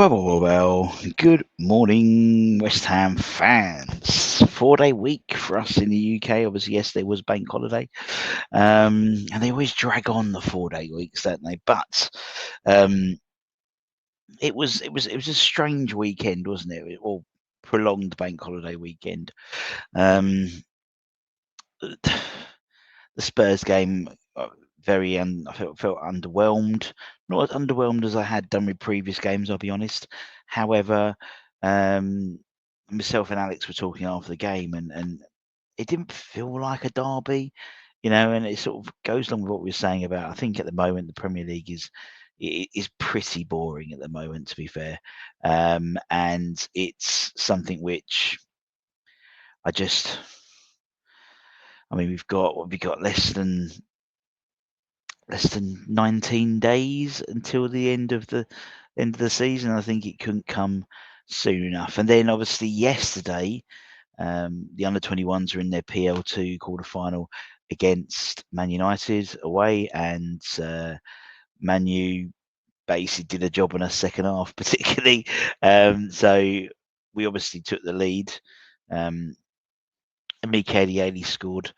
Well. Good morning, West Ham fans. 4-day week for us in the UK. Obviously, yesterday was bank holiday, and they always drag on the 4-day weeks, don't they? But um, it was a strange weekend, wasn't it? Or prolonged bank holiday weekend. Um, the Spurs game, I felt underwhelmed. Not as underwhelmed as I had done with previous games, I'll be honest. However, um, myself and Alex were talking after the game, and it didn't feel like a derby, and it sort of goes along with what we were saying about. I think at the moment the Premier League is pretty boring at the moment, to be fair, and it's something which I just. I mean, we've got less than 19 days until the end of the season. I think it couldn't come soon enough. And then obviously yesterday, the under-21s are in their PL2 quarter-final against Man United away, and Man U basically did a job in a second half, particularly. So we obviously took the lead. Mike Daly scored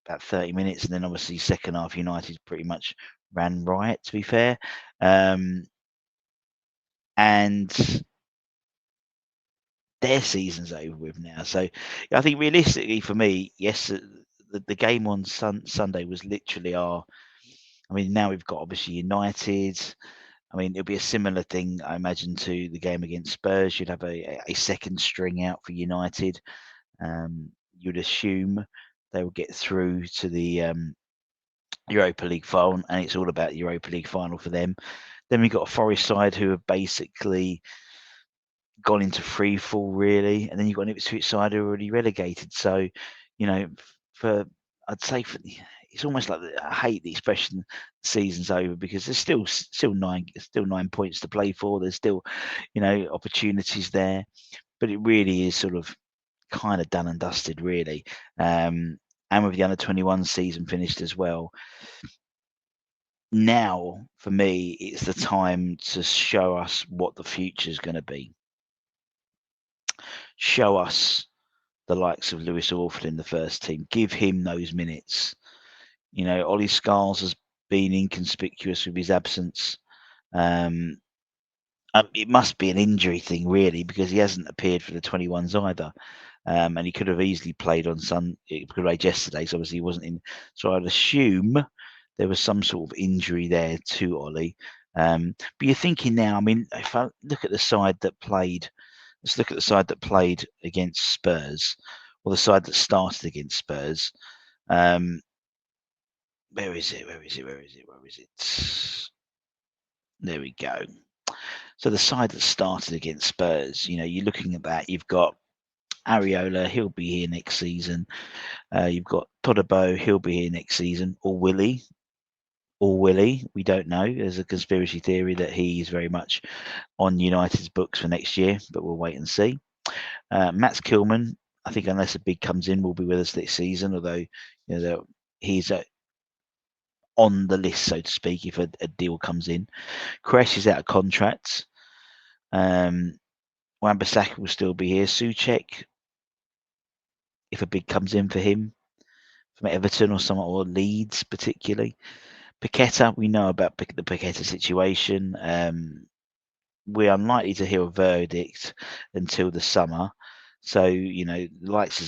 about 30 minutes, and then obviously second half United pretty much ran riot, to be fair. And their season's over with now. So I think realistically for me, yes, the game on Sunday was literally our. I mean, now we've got obviously United. I mean, it'll be a similar thing, I imagine, to the game against Spurs. You'd have a second string out for United. You'd assume they will get through to the Europa League final, and it's all about the Europa League final for them. Then we've got a Forest side who have basically gone into free fall, really, and then you've got an Ipswich side who are already relegated. So, you know, for I'd say for it's almost like I hate the expression "season's over" because there's still 9 points to play for. There's still, opportunities there, but it really is sort of kind of done and dusted, really. And with the under-21 season finished as well, now for me it's the time to show us what the future is going to be. Show us the likes of Lewis Orford in the first team. Give him those minutes. Ollie Scarles has been inconspicuous with his absence. It must be an injury thing, really, because he hasn't appeared for the 21s either. And he could have easily played on he could have played yesterday, so obviously he wasn't in. So I'd assume there was some sort of injury there to Ollie. But you're thinking now, I mean, if I look at the side that played, let's look at the side that played against Spurs, or the side that started against Spurs. Where is it? There we go. So the side that started against Spurs, you're looking at that. You've got Areola, he'll be here next season. You've got Todibo, he'll be here next season. Or Willie, we don't know. There's a conspiracy theory that he's very much on United's books for next year, but we'll wait and see. Mats Kilman, I think unless a bid comes in, will be with us next season, although he's on the list, so to speak, if a deal comes in. Koresh is out of contract. Wan-Bissaka will still be here. Souček, if a bid comes in for him from Everton or Leeds particularly. Paqueta, we know about the Paqueta situation. We're unlikely to hear a verdict until the summer. So, the likes of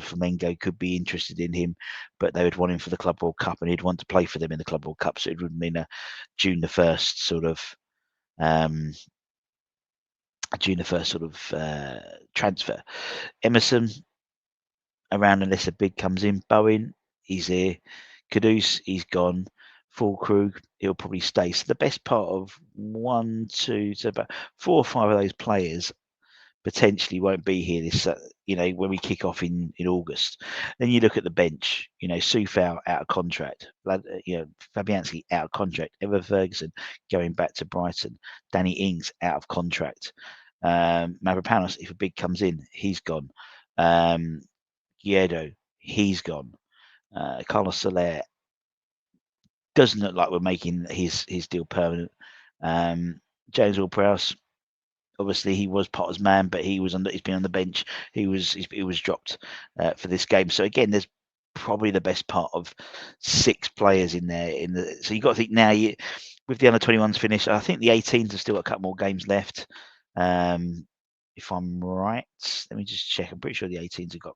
Flamengo could be interested in him, but they would want him for the Club World Cup, and he'd want to play for them in the Club World Cup. So it would mean a June the 1st sort of transfer. Emerson, around unless a bid comes in. Bowen, he's here. Kudus, he's gone. Fulkrug, he'll probably stay. So the best part of about 4 or 5 of those players potentially won't be here this, when we kick off in August. Then you look at the bench, Soufal out of contract, Fabianski out of contract, Ever Ferguson going back to Brighton, Danny Ings out of contract, Mavropanos, if a bid comes in, he's gone. Guedo, he's gone. Carlos Soler doesn't look like we're making his deal permanent. James Ward-Prowse, Obviously, he was Potter's man, but he's been on the bench. He was dropped for this game. So again, there's probably the best part of 6 players in there. So you've got to think now. With the under-21s finished, I think the 18s have still got a couple more games left. If I'm right, let me just check. I'm pretty sure the 18s have got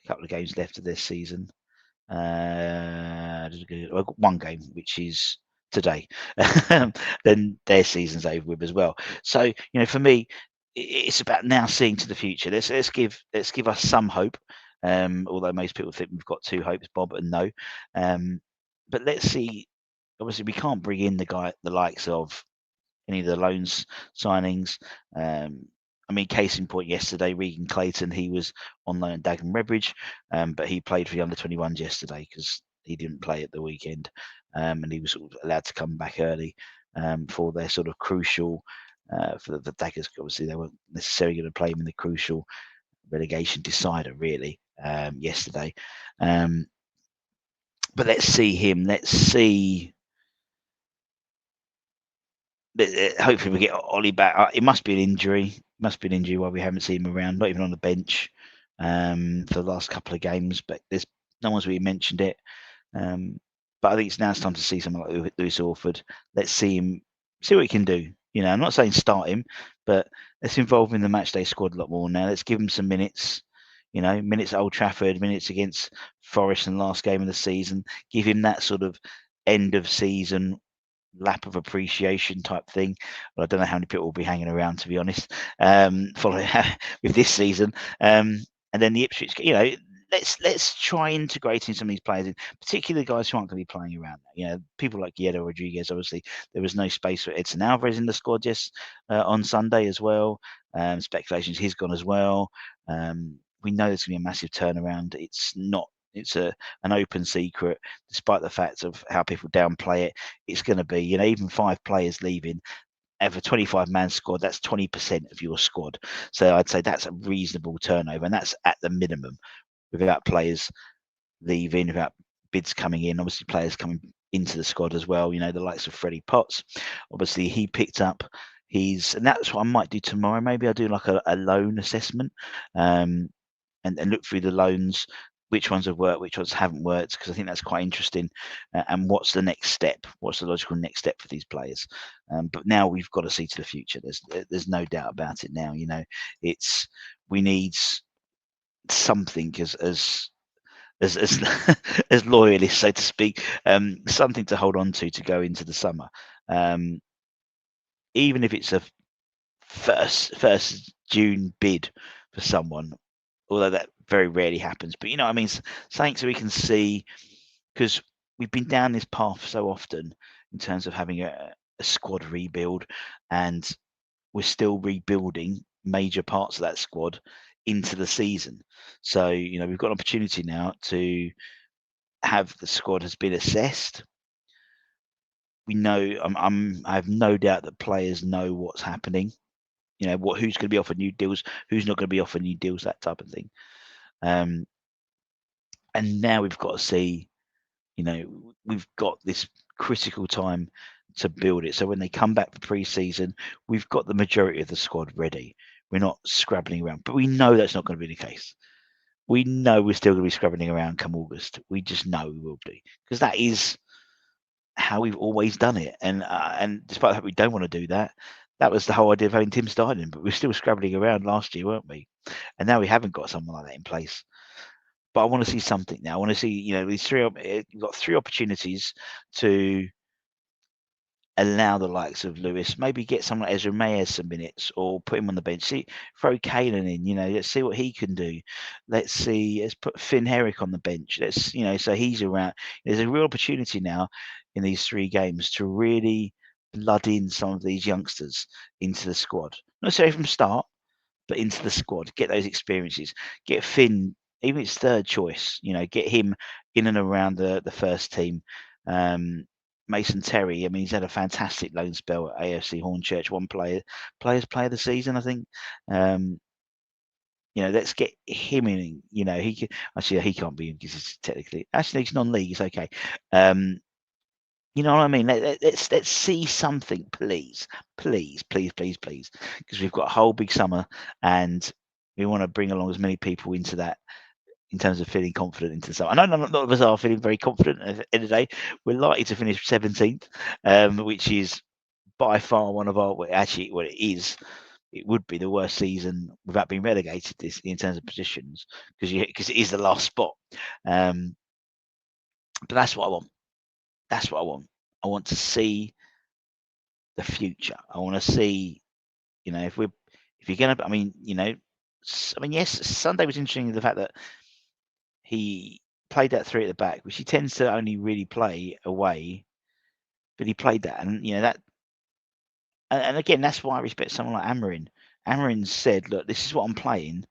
a couple of games left of this season. One game, which is today. Then their season's over with as well. So for me, it's about now seeing to the future. Let's give us some hope. Although most people think we've got 2 hopes, Bob and No. But let's see. Obviously, we can't bring in the likes of any of the loans signings. I mean, case in point, yesterday, Regan Clayton, he was on loan at Dagenham Redbridge, but he played for the under-21s yesterday because he didn't play at the weekend, and he was sort of allowed to come back early for their sort of crucial, for the Daggers. Obviously, they weren't necessarily going to play him in the crucial relegation decider, really, yesterday. But let's see him. Let's see. Hopefully we get Ollie back. It must be an injury. Must be an injury why we haven't seen him around, not even on the bench for the last couple of games. But there's no one's really mentioned it. But I think it's time to see someone like Lewis Orford. Let's see him, see what he can do. I'm not saying start him, but let's involve him in the matchday squad a lot more now. Let's give him some minutes. Minutes at Old Trafford, minutes against Forest in the last game of the season. Give him that sort of end of season lap of appreciation type thing. But I don't know how many people will be hanging around, to be honest, following with this season. And then the Ipswich, let's try integrating some of these players in, particularly the guys who aren't going to be playing around. People like Guillermo Rodriguez. Obviously, there was no space for Edson Alvarez in the squad on Sunday as well. Speculations he's gone as well. We know there's going to be a massive turnaround. It's an open secret, despite the fact of how people downplay it. It's going to be, even 5 players leaving. Ever 25-man squad, that's 20% of your squad. So I'd say that's a reasonable turnover, and that's at the minimum, without players leaving, without bids coming in. Obviously, players coming into the squad as well. The likes of Freddie Potts. Obviously, he picked up. And that's what I might do tomorrow. Maybe I'll do like a loan assessment, and look through the loans, which ones have worked, which ones haven't worked, because I think that's quite interesting. And what's the next step? What's the logical next step for these players? But now we've got to see to the future. There's no doubt about it now. We need something as as loyalists, so to speak, something to hold on to go into the summer. Even if it's a first June bid for someone, although that very rarely happens. But I mean, something so we can see, because we've been down this path so often in terms of having a squad rebuild, and we're still rebuilding major parts of that squad into the season. So we've got an opportunity now to have the squad has been assessed. We know I have no doubt that players know what's happening. Who's going to be offered new deals, who's not going to be offered new deals, that type of thing. And now we've got to see, we've got this critical time to build it. So when they come back for pre-season, we've got the majority of the squad ready. We're not scrabbling around, but we know that's not going to be the case. We know we're still going to be scrabbling around come August. We just know we will be, because that is how we've always done it. And despite the fact we don't want to do that, that was the whole idea of having Tim Steidten, but we're still scrabbling around last year, weren't we? And now we haven't got someone like that in place. But I want to see something now. I want to see, these you've got 3 opportunities to allow the likes of Lewis, maybe get someone like Ezra Mayers some minutes, or put him on the bench. Throw Kalen in, let's see what he can do. Let's put Finn Herrick on the bench. So he's around. There's a real opportunity now in these 3 games to really blood in some of these youngsters into the squad. Not necessarily from start, but into the squad. Get those experiences. Get Finn, even his 3rd choice, get him in and around the first team. Mason Terry, I mean, he's had a fantastic loan spell at AFC Hornchurch. Players Player of the season, I think. Let's get him in. He can't be in because he's technically, actually, he's non-league. It's okay. You know what I mean? Let's see something, please, please, please, please, please, because we've got a whole big summer, and we want to bring along as many people into that in terms of feeling confident into the summer. I know none of us are feeling very confident at the end of the day. We're likely to finish 17th, which is by far one of our actually well it is. It would be the worst season without being relegated this in terms of positions because it is the last spot. But that's what I want. That's what I want. I want to see the future. I want to see, if you're gonna, I mean, yes, Sunday was interesting in the fact that he played that three at the back, which he tends to only really play away, but he played that, and and again, that's why I respect someone like Amarin. Amarin said, "Look, this is what I'm playing,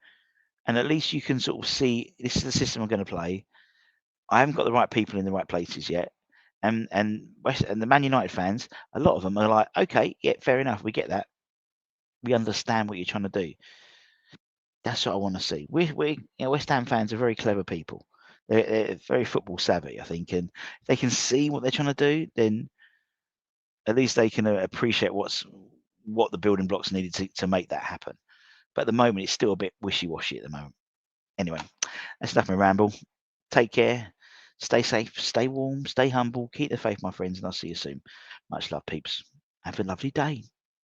and at least you can sort of see this is the system I'm going to play. I haven't got the right people in the right places yet." And the Man United fans, a lot of them are like, "Okay, yeah, fair enough, we get that. We understand what you're trying to do." That's what I want to see. West Ham fans are very clever people. They're very football savvy, I think, and if they can see what they're trying to do, then at least they can appreciate what the building blocks needed to make that happen. But at the moment, it's still a bit wishy-washy at the moment. Anyway, that's enough of my ramble. Take care. Stay safe. Stay warm. Stay humble. Keep the faith, my friends, and I'll see you soon. Much love, peeps. Have a lovely day.